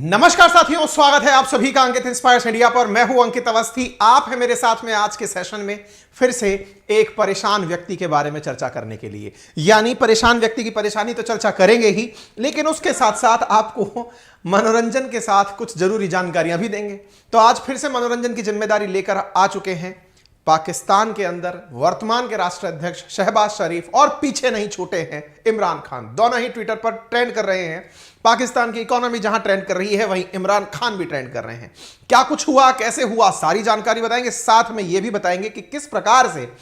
नमस्कार साथियों, स्वागत है आप सभी का अंकित इंस्पायर्स इंडिया पर। मैं हूं अंकित अवस्थी। आप हैं मेरे साथ में आज के सेशन में फिर से एक परेशान व्यक्ति के बारे में चर्चा करने के लिए। यानी परेशान व्यक्ति की परेशानी तो चर्चा करेंगे ही, लेकिन उसके साथ साथ आपको मनोरंजन के साथ कुछ जरूरी जानकारियां भी देंगे। तो आज फिर से मनोरंजन की जिम्मेदारी लेकर आ चुके हैं पाकिस्तान के अंदर वर्तमान के राष्ट्राध्यक्ष शहबाज शरीफ, और पीछे नहीं छूटे हैं इमरान खान। दोनों ही ट्विटर पर ट्रेंड कर रहे हैं। पाकिस्तान की इकोनॉमी जहां ट्रेंड कर रही है, वहीं इमरान खान भी ट्रेंड कर रहे हैं। क्या कुछ हुआ, कैसे हुआ, सारी जानकारी बताएंगे। साथ में यह भी बताएंगे कि किस प्रकार से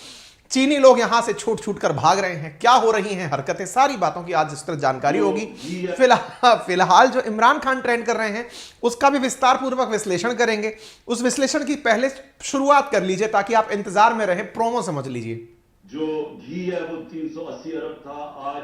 चीनी लोग यहां से छूट छूट कर भाग रहे हैं, क्या हो रही हैं हरकतें। सारी बातों की आज इस तरह जानकारी होगी। फिलहाल जो इमरान खान ट्रेंड कर रहे हैं उसका भी विस्तार पूर्वक विश्लेषण करेंगे। उस विश्लेषण की पहले शुरुआत कर लीजिए ताकि आप इंतजार में रहें, प्रोमो समझ लीजिए। जो घी है वो 380 अरब था, आज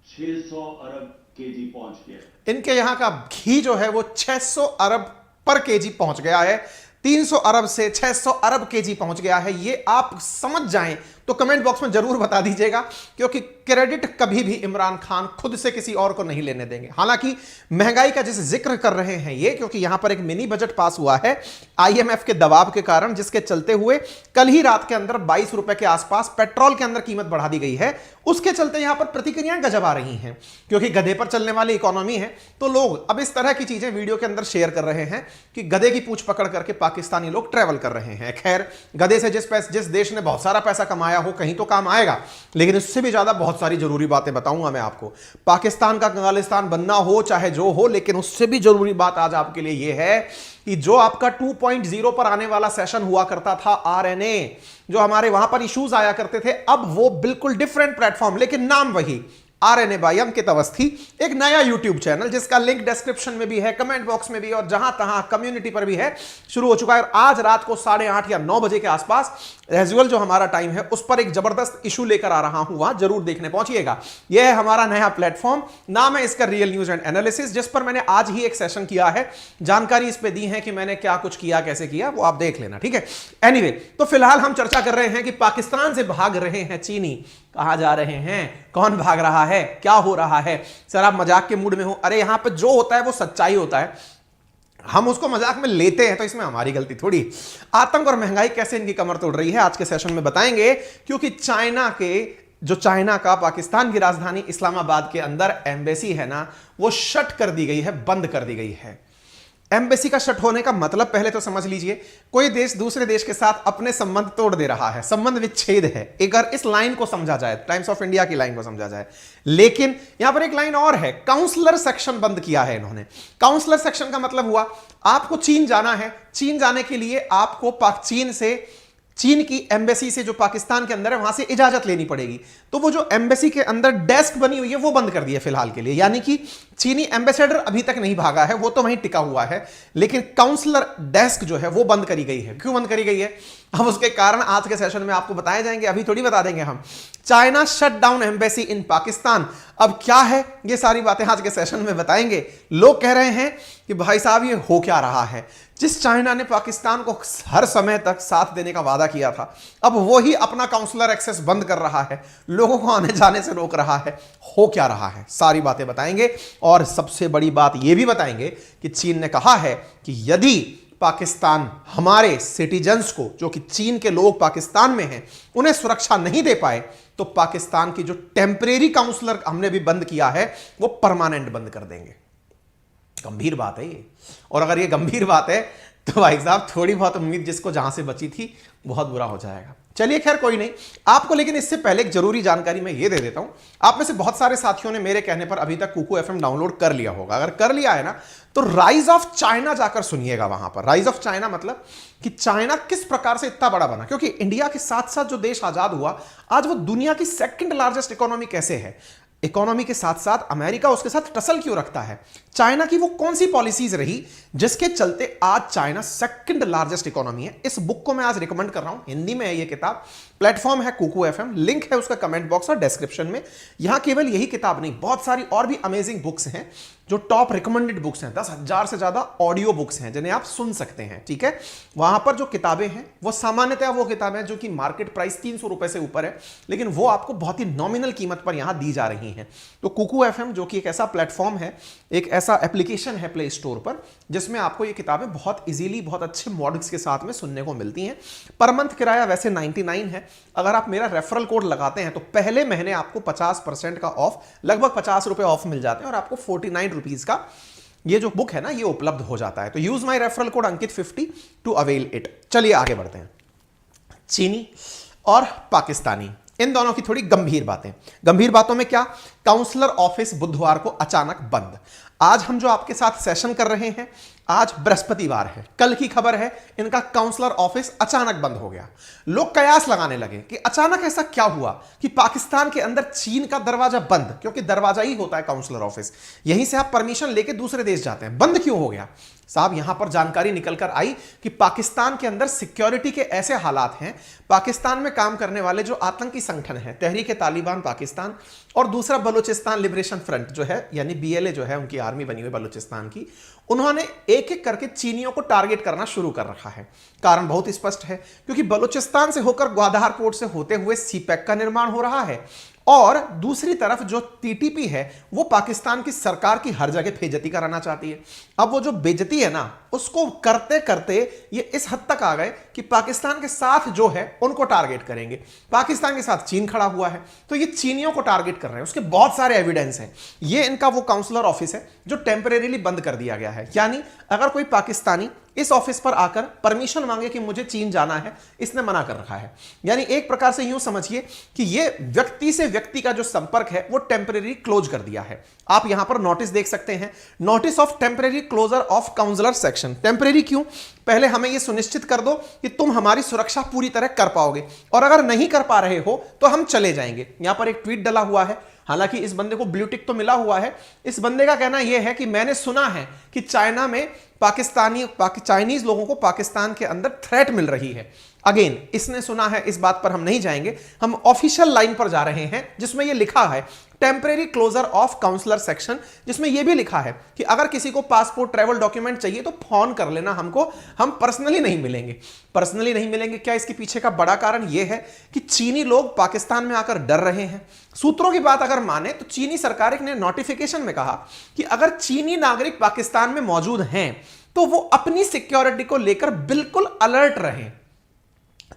600 अरब केजी पहुंच गया। इनके यहां का घी जो है वो 600 अरब पर केजी पहुंच गया है। 300 अरब से 600 अरब केजी पहुंच गया है। ये आप समझ जाएं तो कमेंट बॉक्स में जरूर बता दीजिएगा, क्योंकि क्रेडिट कभी भी इमरान खान खुद से किसी और को नहीं लेने देंगे। हालांकि महंगाई का जिस जिक्र कर रहे हैं ये, क्योंकि यहां पर एक मिनी बजट पास हुआ है आईएमएफ के दबाव के कारण, जिसके चलते हुए कल ही रात के अंदर 22 रुपए के आसपास पेट्रोल के अंदर कीमत बढ़ा दी गई है। उसके चलते यहां पर प्रतिक्रियाएं गजब आ रही हैं, क्योंकि गधे पर चलने वाली इकोनॉमी है। तो लोग अब इस तरह की चीजें वीडियो के अंदर शेयर कर रहे हैं कि गधे की पूंछ पकड़ करके पाकिस्तानी लोग ट्रेवल कर रहे हैं। खैर, गधे से जिस देश ने बहुत सारा पैसा कमाया हो कहीं तो काम आएगा, लेकिन इससे भी ज्यादा बहुत सारी जरूरी बातें बताऊंगा मैं आपको। पाकिस्तान का कंगालिस्तान बनना हो चाहे जो हो, लेकिन उससे भी जरूरी बात आज आपके लिए यह है कि जो आपका 2.0 पर आने वाला सेशन हुआ करता था आरएनए, जो हमारे वहां पर इश्यूज आया करते थे, अब वो बिल्कुल डिफरेंट प्लेटफॉर्म, लेकिन नाम वही, आरएनए बाय अंकित अवस्थी। एक नया यूट्यूब चैनल जिसका लिंक डिस्क्रिप्शन में भी है, कमेंट बॉक्स में भी, और जहां तहां कम्युनिटी पर भी है, शुरू हो चुका है। और आज रात को 8:30 या 9 बजे के आसपास एजुअल जो हमारा टाइम है उस पर एक जबरदस्त इशू लेकर आ रहा हूं, वहां जरूर देखने पहुंचिएगा। यह है हमारा नया प्लेटफॉर्म, नाम है इसका रियल न्यूज एंड एनालिसिस, जिस पर मैंने आज ही एक सेशन किया है। जानकारी इस पे दी है कि मैंने क्या कुछ किया, कैसे किया, वो आप देख लेना, ठीक है। एनीवे, तो फिलहाल हम चर्चा कर रहे हैं कि पाकिस्तान से भाग रहे हैं चीनी। कहां जा रहे हैं, कौन भाग रहा है, क्या हो रहा है। सर आप मजाक के मूड में हो, अरे यहां पे जो होता है वो सच्चाई होता है, हम उसको मजाक में लेते हैं, तो इसमें हमारी गलती थोड़ी। आतंक और महंगाई कैसे इनकी कमर तोड़ रही है आज के सेशन में बताएंगे, क्योंकि चाइना का पाकिस्तान की राजधानी इस्लामाबाद के अंदर एम्बेसी है ना, वो शट कर दी गई है, बंद कर दी गई है। एम्बेसी का शट होने का मतलब पहले तो समझ लीजिए, कोई देश दूसरे देश के साथ अपने संबंध तोड़ दे रहा है, संबंध विच्छेद है। अगर इस लाइन को समझा जाए, टाइम्स ऑफ इंडिया की लाइन को समझा जाए, लेकिन यहां पर एक लाइन और है, काउंसलर सेक्शन बंद किया है इन्होंने। काउंसलर सेक्शन का मतलब हुआ आपको चीन जाना है, चीन जाने के लिए आपको चीन की एम्बेसी से जो पाकिस्तान के अंदर है वहां से इजाजत लेनी पड़ेगी। तो वो जो एम्बेसी के अंदर डेस्क बनी हुई है वो बंद कर दी है फिलहाल के लिए। यानी कि चीनी एम्बेसडर अभी तक नहीं भागा है, वो तो वहीं टिका हुआ है, लेकिन काउंसलर डेस्क जो है वो बंद करी गई है। क्यों बंद करी गई है, अब उसके कारण आज के सेशन में आपको बताए जाएंगे, अभी थोड़ी बता देंगे हम। China shut down embassy in Pakistan, अब क्या है ये सारी बातें आज के सेशन में बताएंगे। लोग कह रहे हैं कि भाई साहब ये हो क्या रहा है। जिस चाइना ने पाकिस्तान को हर समय तक साथ देने का वादा किया था, अब वो ही अपना काउंसलर एक्सेस बंद कर रहा है, लोगों को आने जाने से रोक रहा है। हो क्या रहा है, सारी बातें बताएंगे। और सबसे बड़ी बात यह भी बताएंगे कि चीन ने कहा है कि यदि पाकिस्तान हमारे सिटीजन्स को, जो कि चीन के लोग पाकिस्तान में हैं, उन्हें सुरक्षा नहीं दे पाए, तो पाकिस्तान की जो टेम्परेरी काउंसलर हमने भी बंद किया है वो परमानेंट बंद कर देंगे। गंभीर बात है ये, और अगर ये गंभीर बात है तो भाई साहब थोड़ी बहुत उम्मीद जिसको जहां से बची थी बहुत बुरा हो जाएगा। चलिए खैर कोई नहीं, आपको लेकिन इससे पहले एक जरूरी जानकारी मैं ये दे देता हूं। आप में से बहुत सारे साथियों ने मेरे कहने पर अभी तक कुकू एफएम डाउनलोड कर लिया होगा। अगर कर लिया है ना, तो राइज ऑफ चाइना जाकर सुनिएगा। वहां पर राइज ऑफ चाइना मतलब कि चाइना किस प्रकार से इतना बड़ा बना, क्योंकि इंडिया के साथ साथ जो देश आजाद हुआ, आज वो दुनिया की सेकंड लार्जेस्ट इकोनॉमी कैसे है। इकोनॉमी के साथ साथ अमेरिका उसके साथ टसल क्यों रखता है, चाइना की वो कौन सी पॉलिसीज रही जिसके चलते आज चाइना सेकंड लार्जेस्ट इकोनॉमी है। इस बुक को मैं आज रिकमेंड कर रहा हूं, हिंदी में है ये किताब, प्लेटफॉर्म है कुकू एफएम, लिंक है उसका कमेंट बॉक्स और डिस्क्रिप्शन में। यहां केवल यही किताब नहीं, बहुत सारी और भी अमेजिंग बुक्स हैं जो टॉप रिकमेंडेड बुक्स हैं। 10,000 से ज्यादा ऑडियो बुक्स हैं जिन्हें आप सुन सकते हैं, ठीक है। वहां पर जो किताबें हैं वो सामान्यतः वो किताबें हैं जो कि मार्केट प्राइस 300 रुपए से ऊपर है, लेकिन वो आपको बहुत ही नॉमिनल कीमत पर यहां दी जा रही हैं। हैं। तो कुकू एफएम जो कि एक ऐसा प्लेटफॉर्म है, एक ऐसा एप्लीकेशन है प्ले स्टोर पर, जिसमें आपको ये किताबें बहुत इजीली बहुत अच्छे मॉडल्स के साथ में सुनने को मिलती हैं। पर मंथ किराया वैसे 99 है। अगर आप मेरा रेफरल कोड लगाते हैं तो पहले महीने आपको 50% का ऑफ, लगभग 50 रुपए ऑफ मिल जाते हैं और आपको 49 रुपीज का ये जो बुक है ना ये उपलब्ध हो जाता है। तो यूज माई रेफरल कोड अंकित50 टू अवेल इट। चलिए आगे बढ़ते हैं। चीनी और पाकिस्तानी, इन दोनों की थोड़ी गंभीर बातें। गंभीर बातों में क्या, काउंसलर ऑफिस बुधवार को अचानक बंद। आज हम जो आपके साथ सेशन कर रहे हैं, आज बृहस्पतिवार है, कल की खबर है इनका काउंसलर ऑफिस अचानक बंद हो गया। लोग कयास लगाने लगे कि अचानक ऐसा क्या हुआ कि पाकिस्तान के अंदर चीन का दरवाजा बंद, क्योंकि दरवाजा ही होता है काउंसलर ऑफिस, यहीं से आप परमिशन लेके दूसरे देश जाते हैं, बंद क्यों हो गया? साहब यहां पर जानकारी निकलकर आई कि पाकिस्तान के अंदर सिक्योरिटी के ऐसे हालात हैं, पाकिस्तान में काम करने वाले जो आतंकी संगठन है, तहरीक-ए-तालिबान पाकिस्तान और दूसरा बलूचिस्तान लिबरेशन फ्रंट जो है, यानी BLA जो है, उनकी आर्मी बनी हुई बलूचिस्तान की, उन्होंने एक एक करके चीनियों को टारगेट करना शुरू कर रखा है। कारण बहुत स्पष्ट है, क्योंकि बलूचिस्तान से होकर ग्वादर पोर्ट से होते हुए सीपैक का निर्माण हो रहा है और दूसरी तरफ जो TTP है वो पाकिस्तान की सरकार की हर जगह बेइज्जती कराना चाहती है। अब वो जो बेइज्जती है ना, उसको करते करते ये इस हद तक आ गए कि पाकिस्तान के साथ जो है उनको टारगेट करेंगे। पाकिस्तान के साथ चीन खड़ा हुआ है तो ये चीनियों को टारगेट कर रहे हैं। उसके बहुत सारे एविडेंस हैं। ये इनका वो काउंसलर ऑफिस है जो टेम्परेरीली बंद कर दिया गया है। यानी अगर कोई पाकिस्तानी इस ऑफिस पर आकर परमिशन मांगे कि मुझे चीन जाना है, इसने मना कर रखा है। यानी एक प्रकार से यूं समझिए कि ये व्यक्ति से व्यक्ति का जो संपर्क है वो टेम्परेरी क्लोज कर दिया है। आप यहां पर नोटिस देख सकते हैं, notice of temporary closure of counsellor section. Temporary क्यों? पहले हमें यह सुनिश्चित कर दो कि तुम हमारी सुरक्षा पूरी तरह कर पाओगे, और अगर नहीं कर पा रहे हो तो हम चले जाएंगे। यहां पर एक ट्वीट डला हुआ है, हालांकि इस बंदे को ब्लू टिक तो मिला हुआ है। इस बंदे का कहना यह है कि मैंने सुना है कि चाइना में चाइनीज लोगों को पाकिस्तान के अंदर थ्रेट मिल रही है। अगेन इसने सुना है, इस बात पर हम नहीं जाएंगे, हम ऑफिशियल लाइन पर जा रहे हैं जिसमें यह लिखा है temporary closure of counsellor section, जिसमें यह भी लिखा है कि अगर किसी को पासपोर्ट ट्रैवल डॉक्यूमेंट चाहिए तो फोन कर लेना हमको, हम पर्सनली नहीं मिलेंगे। पर्सनली नहीं मिलेंगे क्या? इसके पीछे का बड़ा कारण यह है कि चीनी लोग पाकिस्तान में आकर डर रहे हैं। सूत्रों की बात अगर माने तो चीनी सरकार ने नोटिफिकेशन में कहा कि अगर चीनी नागरिक पाकिस्तान में मौजूद हैं तो वो अपनी सिक्योरिटी को लेकर बिल्कुल अलर्ट रहें।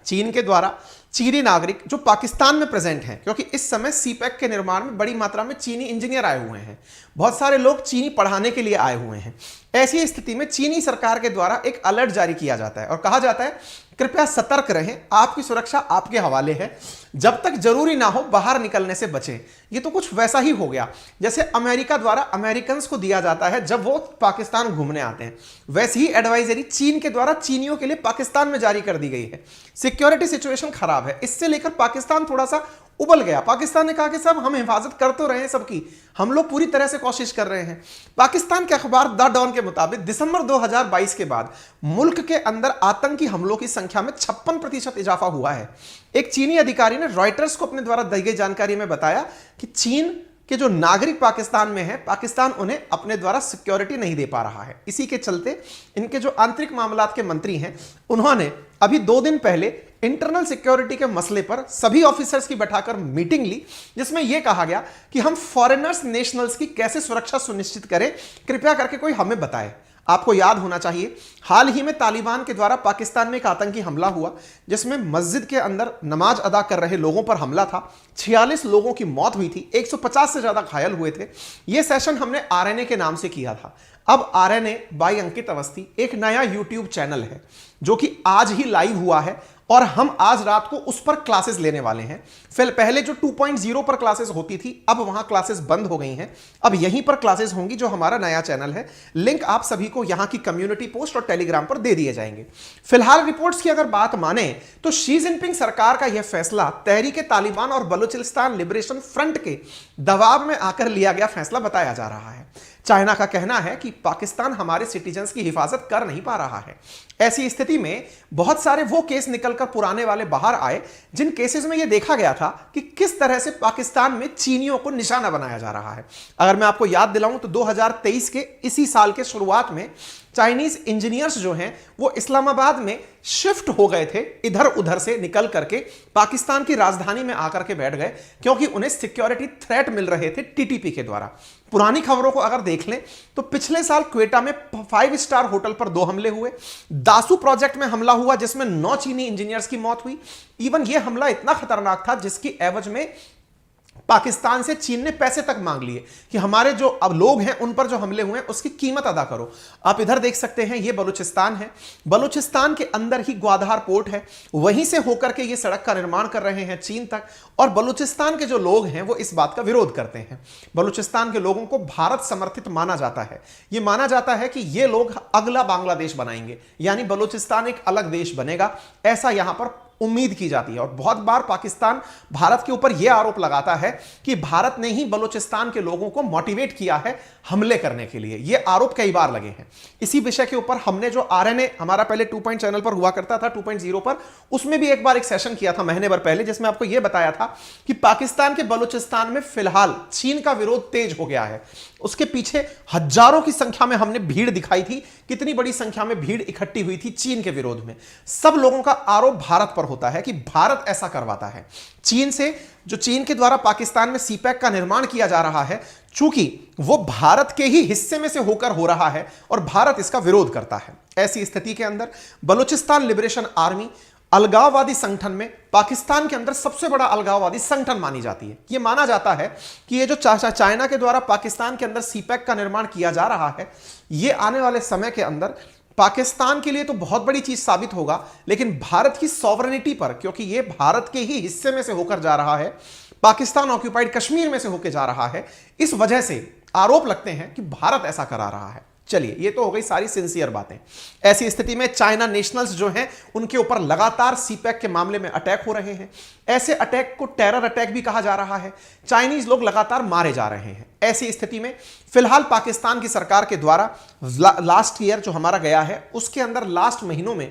चीन के द्वारा चीनी नागरिक जो पाकिस्तान में प्रेजेंट हैं, क्योंकि इस समय सीपैक के निर्माण में बड़ी मात्रा में चीनी इंजीनियर आए हुए हैं, बहुत सारे लोग चीनी पढ़ाने के लिए आए हुए हैं। ऐसी स्थिति में चीनी सरकार के द्वारा एक अलर्ट जारी किया जाता है और कहा जाता है कृपया सतर्क रहें, आपकी सुरक्षा आपके हवाले है, जब तक जरूरी ना हो बाहर निकलने से बचें। ये तो कुछ वैसा ही हो गया जैसे अमेरिका द्वारा अमेरिकन्स को दिया जाता है जब वो पाकिस्तान घूमने आते हैं, वैसी ही एडवाइजरी चीन के द्वारा चीनियों के लिए पाकिस्तान में जारी कर दी गई है। सिक्योरिटी सिचुएशन खराब है, इससे लेकर पाकिस्तान थोड़ा सा उबल गया। पाकिस्तान ने कहा कि साहब हम हिफाजत कर तो रहे हैं सबकी, हम लोग पूरी तरह से कोशिश कर रहे हैं। पाकिस्तान के अखबार द डॉन के मुताबिक दिसंबर 2022 के बाद मुल्क के अंदर आतंकी हमलों की संख्या में 56% इजाफा हुआ है। एक चीनी अधिकारी ने रॉयटर्स को अपने द्वारा दी गई जानकारी में बताया कि चीन कि जो नागरिक पाकिस्तान में है, पाकिस्तान उन्हें अपने द्वारा सिक्योरिटी नहीं दे पा रहा है। इसी के चलते इनके जो आंतरिक मामलात के मंत्री हैं, उन्होंने अभी 2 दिन पहले इंटरनल सिक्योरिटी के मसले पर सभी ऑफिसर्स की बैठाकर मीटिंग ली, जिसमें यह कहा गया कि हम फॉरेनर्स नेशनल्स की कैसे सुरक्षा सुनिश्चित करें, कृपया करके कोई हमें बताए। आपको याद होना चाहिए हाल ही में तालिबान के द्वारा पाकिस्तान में एक आतंकी हमला हुआ जिसमें मस्जिद के अंदर नमाज अदा कर रहे लोगों पर हमला था। 46 लोगों की मौत हुई थी, 150 से ज्यादा घायल हुए थे। यह सेशन हमने RNA के नाम से किया था। अब RNA बाय अंकित अवस्थी एक नया YouTube चैनल है जो कि आज ही लाइव हुआ है और हम आज रात को उस पर क्लासेस लेने वाले हैं। फिर पहले जो 2.0 पर क्लासेस होती थी, अब वहां क्लासेस बंद हो गई हैं। अब यहीं पर क्लासेस होंगी जो हमारा नया चैनल है। लिंक आप सभी को यहां की कम्युनिटी पोस्ट और टेलीग्राम पर दे दिए जाएंगे। फिलहाल रिपोर्ट्स की अगर बात माने तो शी जिनपिंग सरकार का यह फैसला तहरीक-ए-तालिबान और बलूचिस्तान लिबरेशन फ्रंट के दबाव में आकर लिया गया फैसला बताया जा रहा है। चाइना का कहना है कि पाकिस्तान हमारे सिटीजन्स की हिफाजत कर नहीं पा रहा है। ऐसी स्थिति में बहुत सारे वो केस निकलकर पुराने वाले बाहर आए जिन केसेस में यह देखा गया था कि किस तरह से पाकिस्तान में चीनियों को निशाना बनाया जा रहा है। अगर मैं आपको याद दिलाऊं तो 2023 के इसी साल के शुरुआत में चाइनीज इंजीनियर्स जो हैं वो इस्लामाबाद में शिफ्ट हो गए थे, इधर उधर से निकल करके पाकिस्तान की राजधानी में आकर के बैठ गए, क्योंकि उन्हें सिक्योरिटी थ्रेट मिल रहे थे टीटीपी के द्वारा। पुरानी खबरों को अगर देख लें तो पिछले साल क्वेटा में 5 स्टार होटल पर 2 हमले हुए, दासू प्रोजेक्ट में हमला हुआ जिसमें 9 चीनी इंजीनियर्स की मौत हुई। इवन यह हमला इतना खतरनाक था जिसकी एवज में पाकिस्तान से चीन ने पैसे तक मांग लिए कि हमारे जो अब लोग हैं उन पर जो हमले हुए हैं उसकी कीमत अदा करो। आप इधर देख सकते हैं, ये बलूचिस्तान है, बलूचिस्तान के अंदर ही ग्वादहार पोर्ट है, वहीं से होकर के ये सड़क का निर्माण कर रहे हैं चीन तक। और बलूचिस्तान के जो लोग हैं वो इस बात का विरोध करते हैं। बलूचिस्तान के लोगों को भारत समर्थित माना जाता है। ये माना जाता है कि ये लोग अगला बांग्लादेश बनाएंगे, यानी बलूचिस्तान एक अलग देश बनेगा, ऐसा यहां पर उम्मीद की जाती है। और बहुत बार पाकिस्तान भारत के ऊपर यह आरोप लगाता है कि भारत ने ही बलूचिस्तान के लोगों को मोटिवेट किया है हमले करने के लिए। यह आरोप कई बार लगे हैं। इसी विषय के ऊपर हमने जो आरएनए हमारा पहले 2 चैनल पर हुआ करता था 2.0 पर, उसमें भी एक बार एक सेशन किया था महीने भर पहले, जिसमें आपको यह बताया था कि पाकिस्तान के बलूचिस्तान में फिलहाल चीन का विरोध तेज हो गया है। उसके पीछे हजारों की संख्या में हमने भीड़ दिखाई थी, कितनी बड़ी संख्या में भीड़ इकट्ठी हुई थी चीन के विरोध में। सब लोगों का आरोप भारत पर होता है कि भारत ऐसा करवाता है चीन से। जो चीन के द्वारा पाकिस्तान में सीपैक का निर्माण किया जा रहा है, चूंकि वो भारत के ही हिस्से में से होकर हो रहा है और भारत इसका विरोध करता है, ऐसी स्थिति के अंदर बलूचिस्तान लिबरेशन आर्मी अलगाववादी संगठन में पाकिस्तान के अंदर सबसे बड़ा अलगाववादी संगठन मानी जाती है। यह माना जाता है कि ये जो चाइना के द्वारा पाकिस्तान के अंदर सीपैक का निर्माण किया जा रहा है, यह आने वाले समय के अंदर पाकिस्तान के लिए तो बहुत बड़ी चीज साबित होगा, लेकिन भारत की सॉवरेनिटी पर, क्योंकि यह भारत के ही हिस्से में से होकर जा रहा है, पाकिस्तान ऑक्यूपाइड कश्मीर में से होकर जा रहा है, इस वजह से आरोप लगते हैं कि भारत ऐसा करा रहा है। चलिए, ये तो हो गई सारी सिंसियर बातें। ऐसी स्थिति में चाइना नेशनल्स जो हैं उनके ऊपर लगातार सीपैक के मामले में अटैक हो रहे हैं। ऐसे अटैक को टेरर अटैक भी कहा जा रहा है। चाइनीज लोग लगातार मारे जा रहे हैं। ऐसी स्थिति में फिलहाल पाकिस्तान की सरकार के द्वारा लास्ट ईयर जो हमारा गया है उसके अंदर लास्ट महीनों में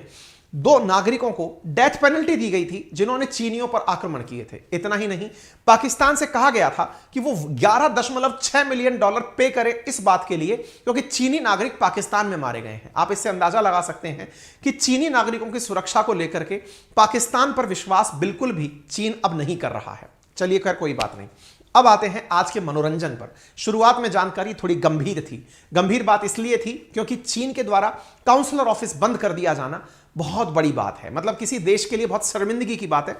2 नागरिकों को डेथ पेनल्टी दी गई थी जिन्होंने चीनियों पर आक्रमण किए थे। इतना ही नहीं, पाकिस्तान से कहा गया था कि वो $11.6 मिलियन पे करे इस बात के लिए क्योंकि चीनी नागरिक पाकिस्तान में मारे गए हैं। आप इससे अंदाजा लगा सकते हैं कि चीनी नागरिकों की सुरक्षा को लेकर के पाकिस्तान पर विश्वास बिल्कुल भी चीन अब नहीं कर रहा है। चलिए, खैर कोई बात नहीं। अब आते हैं आज के मनोरंजन पर। शुरुआत में जानकारी थोड़ी गंभीर थी। गंभीर बात इसलिए थी क्योंकि चीन के द्वारा काउंसलर ऑफिस बंद कर दिया जाना बहुत बड़ी बात है, मतलब किसी देश के लिए बहुत शर्मिंदगी की बात है।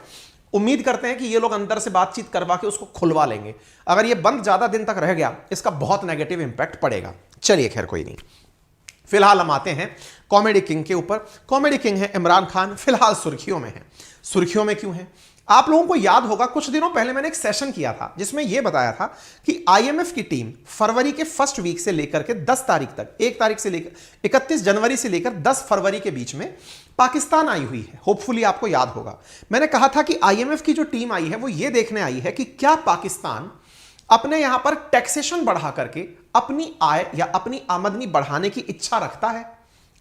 उम्मीद करते हैं कि ये लोग अंदर से बातचीत करवा के उसको खुलवा लेंगे। अगर ये बंद ज्यादा दिन तक रह गया इसका बहुत नेगेटिव इंपैक्ट पड़ेगा। चलिए, खैर कोई नहीं। फिलहाल हम आते हैं कॉमेडी किंग के ऊपर। कॉमेडी किंग है इमरान खान, फिलहाल सुर्खियों में है। सुर्खियों में क्यों है? आप लोगों को याद होगा कुछ दिनों पहले मैंने एक सेशन किया था जिसमें यह बताया था कि आईएमएफ की टीम फरवरी के फर्स्ट वीक से लेकर के 10 तारीख तक, 1 तारीख से लेकर 31 जनवरी से लेकर 10 फरवरी के बीच में पाकिस्तान आई हुई है। होपफुली आपको याद होगा मैंने कहा था कि आईएमएफ की जो टीम आई है वो ये देखने आई है कि क्या पाकिस्तान अपने यहां पर टैक्सेशन बढ़ा करके अपनी आय या अपनी आमदनी बढ़ाने की इच्छा रखता है।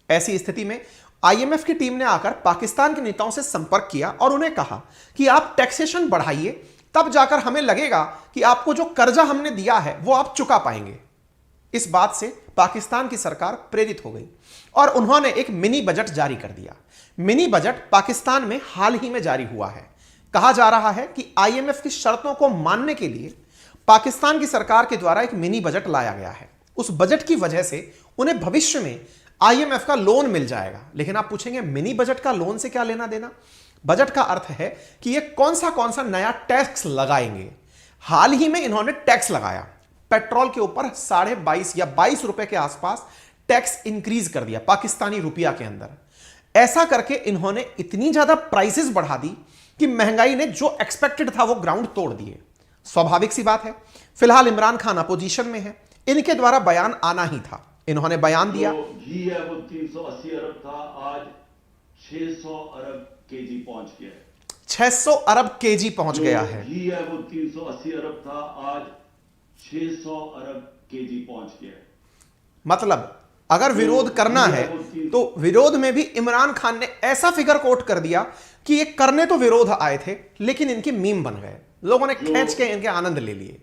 ऐसी स्थिति में आईएमएफ की टीम ने आकर पाकिस्तान के नेताओं से संपर्क किया और उन्हें कहा कि आप टैक्सेशन बढ़ाइए, तब जाकर हमें लगेगा कि आपको जो कर्जा हमने दिया है वो आप चुका पाएंगे। इस बात से पाकिस्तान की सरकार प्रेरित हो गई और उन्होंने एक मिनी बजट जारी कर दिया। मिनी बजट पाकिस्तान में हाल ही में जारी हुआ है। कहा जा रहा है कि आईएमएफ की शर्तों को मानने के लिए पाकिस्तान की सरकार के द्वारा एक मिनी बजट लाया गया है। उस बजट की वजह से उन्हें भविष्य में आईएमएफ का लोन मिल जाएगा। लेकिन आप पूछेंगे मिनी बजट का लोन से क्या लेना देना? बजट का अर्थ है कि ये कौन सा नया टैक्स लगाएंगे। हाल ही में इन्होंने टैक्स लगाया, पेट्रोल के ऊपर 22.5 या 22 रुपए के आसपास टैक्स इंक्रीज कर दिया पाकिस्तानी रुपया के अंदर। ऐसा करके इन्होंने इतनी ज्यादा प्राइसेस बढ़ा दी कि महंगाई ने जो एक्सपेक्टेड था वो ग्राउंड तोड़ दिए। स्वाभाविक सी बात है। फिलहाल इमरान खान अपोजिशन में है, इनके द्वारा बयान आना ही था। इन्होंने बयान दिया, घी है वो 380 अरब था, आज 600 अरब केजी पहुंच गया है। 600 अरब केजी पहुंच गया है। घी है वो 380 अरब था, आज 600 अरब केजी पहुंच गया है। मतलब अगर विरोध करना है तो विरोध में भी इमरान खान ने ऐसा फिगर कोट कर दिया कि ये करने तो विरोध आए थे लेकिन इनके मीम बन गए, लोगों ने खींच के इनके आनंद ले लिए।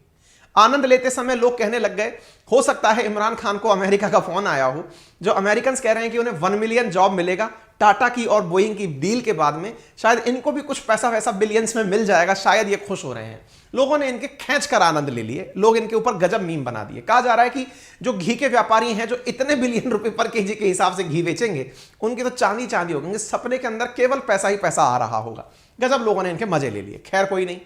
आनंद लेते समय लोग कहने लग गए, हो सकता है इमरान खान को अमेरिका का फोन आया हो, जो अमेरिकन कह रहे हैं कि उन्हें 1 मिलियन जॉब मिलेगा टाटा की और बोइंग की डील के बाद में, शायद इनको भी कुछ पैसा वैसा बिलियंस में मिल जाएगा, शायद ये खुश हो रहे हैं। लोगों ने इनके खींच कर आनंद ले लिए, लोग इनके ऊपर गजब मीम बना दिए। कहा जा रहा है कि जो घी के व्यापारी हैं, जो इतने बिलियन रुपए पर केजी के हिसाब से घी बेचेंगे, उनके तो चांदी चांदी हो गए, सपने के अंदर केवल पैसा ही पैसा आ रहा होगा। गजब लोगों ने इनके मजे ले लिए। खैर कोई नहीं,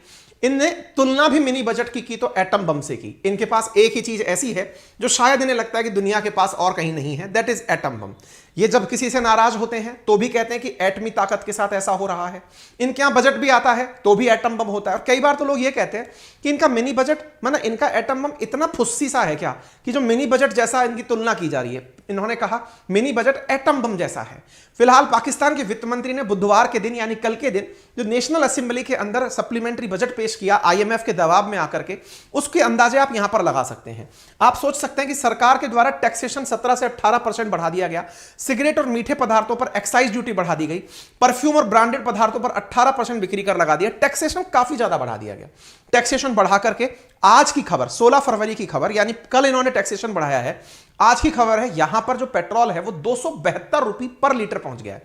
इनने तुलना भी मिनी बजट की तो एटम बम से की। इनके पास एक ही चीज ऐसी है जो शायद इन्हें लगता है कि दुनिया के पास और कहीं नहीं है, दैट इज एटम बम। ये जब किसी से नाराज होते हैं तो भी कहते हैं कि एटमी ताकत के साथ ऐसा हो रहा है। इनके यहां बजट भी आता है तो भी एटम बम होता है। और कई बार तो लोग ये कहते हैं कि इनका मिनी बजट माना इनका एटम बम इतना फुस्सी सा है क्या कि जो मिनी बजट जैसा इनकी तुलना की जा रही है। इन्होंने कहा मिनी बजट एटम बम जैसा है। फिलहाल पाकिस्तान के वित्त मंत्री ने बुधवार के दिन यानी कल के दिन जो नेशनल असेंबली के अंदर सप्लीमेंट्री बजट पेश किया आईएमएफ के दबाव में आकर के, उसके अंदाजे आप यहां पर लगा सकते हैं। आप सोच सकते हैं कि सरकार के द्वारा टैक्सेशन 17 से 18% बढ़ा दिया गया, सिगरेट और मीठे पदार्थों पर एक्साइज ड्यूटी बढ़ा दी गई, परफ्यूम और ब्रांडेड पदार्थों पर 18% बिक्री कर लगा दिया, टैक्सेशन काफी ज्यादा बढ़ा दिया गया। टैक्सेशन बढ़ा करके आज की खबर 16 फरवरी की खबर, यानी कल इन्होंने टैक्सेशन बढ़ाया है, आज की खबर है यहां पर जो पेट्रोल है वो 272 रुपये पर लीटर पहुंच गया है।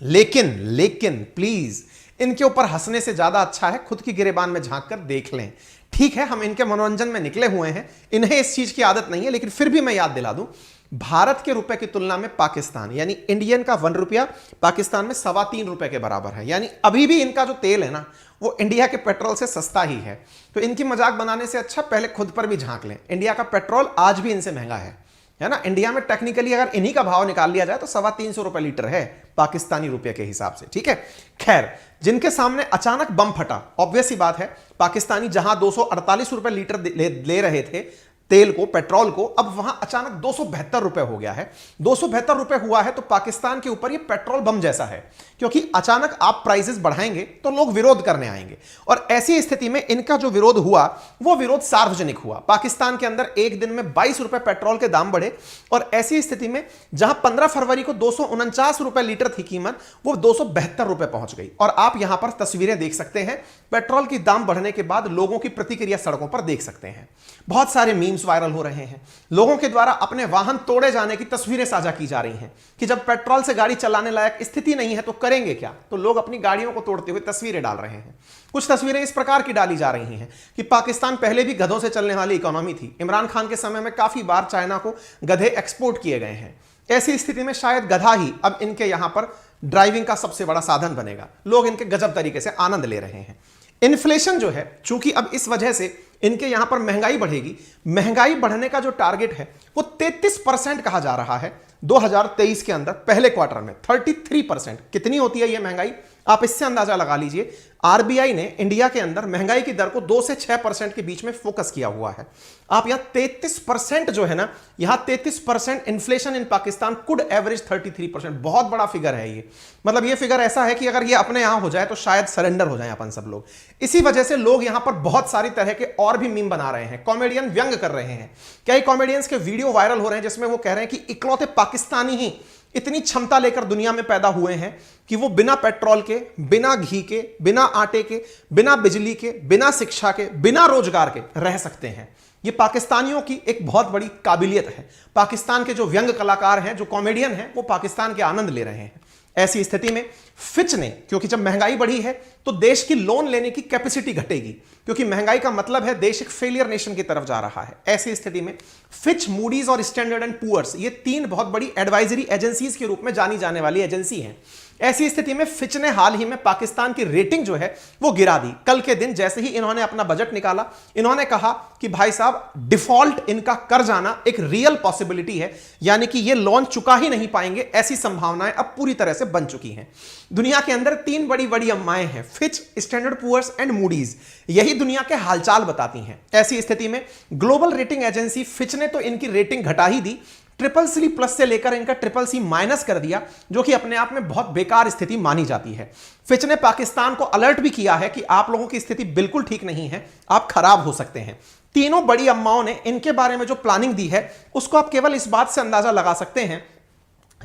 लेकिन प्लीज इनके ऊपर हंसने से ज्यादा अच्छा है खुद की गिरेबान में झांक कर देख लें। ठीक है, हम इनके मनोरंजन में निकले हुए हैं, इन्हें इस चीज की आदत नहीं है, लेकिन फिर भी मैं याद दिला दूं, भारत के रुपए की तुलना में पाकिस्तान यानी इंडियन का 1 रुपया पाकिस्तान में 3.25 रुपए के बराबर है। यानी अभी भी इनका जो तेल है ना वो इंडिया के पेट्रोल से सस्ता ही है। तो इनकी मजाक बनाने से अच्छा पहले खुद पर भी झांक लें। इंडिया का पेट्रोल आज भी इनसे महंगा है ना। इंडिया में टेक्निकली अगर इन्हीं का भाव निकाल लिया जाए तो 325 रुपए लीटर है पाकिस्तानी रुपये के हिसाब से। ठीक है, खैर जिनके सामने अचानक बम फटा, ऑब्वियस सी बात है, पाकिस्तानी जहां 248 रुपए लीटर ले रहे थे तेल को, पेट्रोल को, अब वहां अचानक 272 रुपए हो गया है। 272 रुपए हुआ है तो पाकिस्तान के ऊपर ये पेट्रोल बम जैसा है, क्योंकि अचानक आप प्राइसेस बढ़ाएंगे तो लोग विरोध करने आएंगे। और ऐसी स्थिति में इनका जो विरोध हुआ वो विरोध सार्वजनिक हुआ। पाकिस्तान के अंदर एक दिन में 22 रुपए पेट्रोल के दाम बढ़े, और ऐसी स्थिति में जहां 15 फरवरी को 249 रुपए लीटर थी कीमत, वो 272 रुपए पहुंच गई। और आप यहां पर तस्वीरें देख सकते हैं, पेट्रोल की दाम बढ़ने के बाद लोगों की प्रतिक्रिया सड़कों पर देख सकते हैं। बहुत सारे मीम्स वायरल हो रहे हैं, लोगों के द्वारा अपने वाहन तोड़े जाने की तस्वीरें साझा की जा रही हैं कि जब पेट्रोल से गाड़ी चलाने लायक स्थिति नहीं है तो करेंगे क्या। तो लोग अपनी गाड़ियों को तोड़ते हुए तस्वीरें डाल रहे हैं। कुछ तस्वीरें इस प्रकार की डाली जा रही हैं कि पाकिस्तान पहले भी गधों से चलने वाली इकोनॉमी थी। इमरान खान के समय में काफी बार चाइना को गधे एक्सपोर्ट किए गए हैं। ऐसी स्थिति में शायद गधा ही अब इनके यहां पर ड्राइविंग का सबसे बड़ा साधन बनेगा। लोग इनके गजब तरीके से आनंद ले रहे हैं। इन्फ्लेशन जो है, चूंकि अब इस वजह से इनके यहां पर महंगाई बढ़ेगी, महंगाई बढ़ने का जो टारगेट है वो 33% कहा जा रहा है 2023 के अंदर पहले क्वार्टर में। 33% कितनी होती है ये महंगाई, आप इससे अंदाजा लगा लीजिए। आरबीआई ने इंडिया के अंदर महंगाई की दर को 2 से 6% के बीच में फोकस किया हुआ है। आप यहां 33% जो है ना, यहां 33% inflation in Pakistan could average 33%, बहुत बड़ा फिगर है ये। मतलब ये फिगर ऐसा है कि अगर ये अपने यहां हो जाए तो शायद सरेंडर हो जाए अपन सब लोग। इसी वजह से लोग यहां पर बहुत सारी तरह के और भी मीम बना रहे हैं, कॉमेडियन व्यंग कर रहे हैं। कई कॉमेडियंस के वीडियो वायरल हो रहे हैं जिसमें वो कह रहे हैं कि इकलौते पाकिस्तानी ही इतनी क्षमता लेकर दुनिया में पैदा हुए हैं कि वो बिना पेट्रोल के, बिना घी के, बिना आटे के, बिना बिजली के, बिना शिक्षा के, बिना रोजगार के रह सकते हैं। ये पाकिस्तानियों की एक बहुत बड़ी काबिलियत है। पाकिस्तान के जो व्यंग कलाकार हैं, जो कॉमेडियन हैं, वो पाकिस्तान के आनंद ले रहे हैं। ऐसी स्थिति में फिच ने, क्योंकि जब महंगाई बढ़ी है तो देश की लोन लेने की कैपेसिटी घटेगी, क्योंकि महंगाई का मतलब है देश एक फेलियर नेशन की तरफ जा रहा है। ऐसी स्थिति में फिच, मूडीज और स्टैंडर्ड एंड पुअर्स, ये 3 बहुत बड़ी एडवाइजरी एजेंसीज के रूप में जानी जाने वाली एजेंसी हैं। ऐसी स्थिति में फिच ने हाल ही में पाकिस्तान की रेटिंग जो है वो गिरा दी। कल के दिन जैसे ही इन्होंने अपना बजट निकाला, इन्होंने कहा कि भाई साहब डिफॉल्ट इनका कर जाना एक रियल पॉसिबिलिटी है, यानी कि ये लोन चुका ही नहीं पाएंगे, ऐसी संभावनाएं अब पूरी तरह से बन चुकी हैं। दुनिया के अंदर 3 बड़ी बड़ी अम्माएं हैं, Fitch, Standard Poor's and Moody's, यही दुनिया के हालचाल बताती हैं। ऐसी स्थिति में ग्लोबल रेटिंग एजेंसी फिच ने तो इनकी रेटिंग घटा ही दी, CCC+ से लेकर इनका CCC- कर दिया, जो कि अपने आप में बहुत बेकार स्थिति मानी जाती है। फिच ने पाकिस्तान को अलर्ट भी किया है कि आप लोगों की स्थिति बिल्कुल ठीक नहीं है, आप खराब हो सकते हैं। तीनों बड़ी अम्माओं ने इनके बारे में जो प्लानिंग दी है उसको आप केवल इस बात से अंदाजा लगा सकते हैं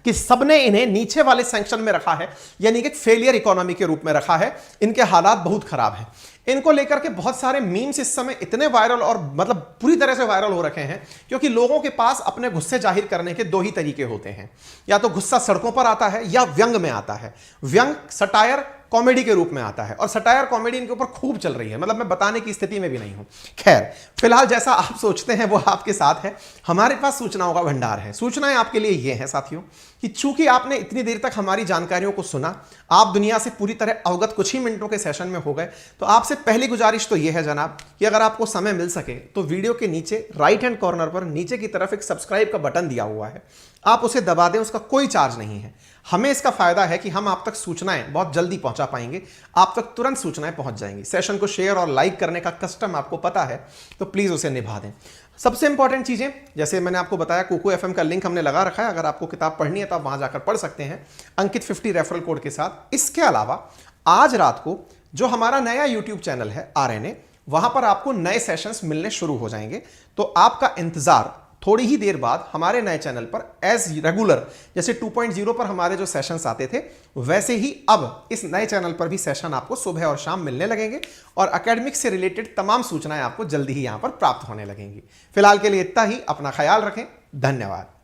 कि सबने इन्हें नीचे वाले सैंक्शन में रखा है, यानी कि फेलियर इकोनॉमी के रूप में रखा है। इनके हालात बहुत खराब हैं। इनको लेकर के बहुत सारे मीम्स इस समय इतने वायरल और मतलब पूरी तरह से वायरल हो रखे हैं, क्योंकि लोगों के पास अपने गुस्से जाहिर करने के दो ही तरीके होते हैं, या तो गुस्सा सड़कों पर आता है या व्यंग में आता है। व्यंग सटायर कॉमेडी के रूप में आता है, और सटायर कॉमेडी इनके ऊपर खूब चल रही है, मतलब मैं बताने की स्थिति में भी नहीं हूं। खैर, फिलहाल जैसा आप सोचते हैं वो आपके साथ है। हमारे पास सूचनाओं का भंडार है। सूचनाएं आपके लिए ये हैं साथियों कि चूंकि आपने इतनी देर तक हमारी जानकारियों को सुना, आप दुनिया से पूरी तरह अवगत कुछ ही मिनटों के सेशन में हो गए, तो आपसे पहली गुजारिश तो यह है जनाब कि अगर आपको समय मिल सके तो वीडियो के नीचे राइट हैंड कॉर्नर पर नीचे की तरफ एक सब्सक्राइब का बटन दिया हुआ है, आप उसे दबा दें। उसका कोई चार्ज नहीं है। हमें इसका फायदा है कि हम आप तक सूचनाएं बहुत जल्दी पहुंचा पाएंगे, आप तक तुरंत सूचनाएं पहुंच जाएंगी। सेशन को शेयर और लाइक करने का कस्टम आपको पता है, तो प्लीज उसे निभा दें। सबसे इंपॉर्टेंट चीजें, जैसे मैंने आपको बताया, कुकू एफएम का लिंक हमने लगा रखा है। अगर आपको किताब पढ़नी है तो आप वहां जाकर पढ़ सकते हैं, अंकित 50 रेफरल कोड के साथ। इसके अलावा आज रात को जो हमारा नया यूट्यूब चैनल है RNA, वहां पर आपको नए सेशंस मिलने शुरू हो जाएंगे। तो आपका इंतजार थोड़ी ही देर बाद हमारे नए चैनल पर एज रेगुलर, जैसे 2.0 पर हमारे जो सेशंस आते थे, वैसे ही अब इस नए चैनल पर भी सेशन आपको सुबह और शाम मिलने लगेंगे, और एकेडमिक से रिलेटेड तमाम सूचनाएं आपको जल्दी ही यहां पर प्राप्त होने लगेंगी। फिलहाल के लिए इतना ही। अपना ख्याल रखें। धन्यवाद।